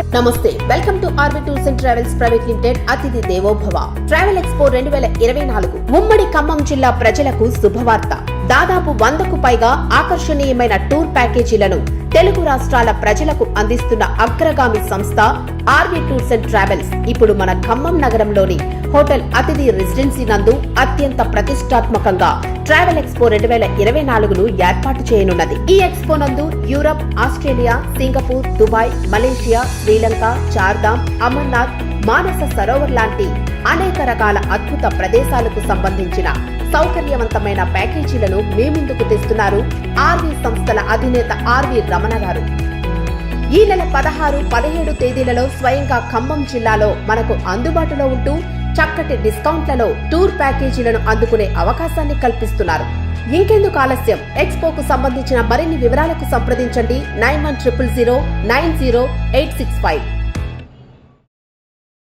నమస్తే, welcome to RV tours and travels private limited. అతిథి దేవోభవ ట్రావెల్ ఎక్స్పో 2024 ఉమ్మడి ఖమ్మం జిల్లా ప్రజలకు శుభవార్త. దాదాపు 100కు పైగా ఆకర్షణీయమైన టూర్ ప్యాకేజీలను తెలుగు రాష్ట్రాల ప్రజలకు అందిస్తున్న అగ్రగామి సంస్థ ఆర్వి టూర్స్ అండ్ ట్రావెల్స్ ఇప్పుడు మన ఖమ్మం నగరంలోని హోటల్ అతిథి రెసిడెన్సీ నందు అత్యంత ప్రతిష్టాత్మకంగా ట్రావెల్ ఎక్స్పో 2024ను ఏర్పాటు చేయనున్నది. ఈ ఎక్స్పో నందు Europe, Australia, Singapore, Dubai, Malaysia, Sri Lanka, Char Dham, Amarnath, Manasa Sarovar లాంటి అనేక రకాల అద్భుత ప్రదేశాలకు సంబంధించిన సౌకర్యవంతమైన ప్యాకేజీలను మీ ముందుకు తెస్తున్నారు ఆర్వి సంస్థల అధినేత ఆర్వి రమణ గారు. ఈ నెల 16, 17 తేదీలలో స్వయంగా ఖమ్మం జిల్లాలో మనకు అందుబాటులో ఉంటూ చక్కటి డిస్కౌంట్లలో టూర్ ప్యాకేజీలను అందుకునే అవకాశాన్ని కల్పిస్తున్నారు. ఇంకెందుకు ఆలస్యం? ఎక్స్పోకు సంబంధించిన మరిన్ని వివరాలకు సంప్రదించండి 9100090865.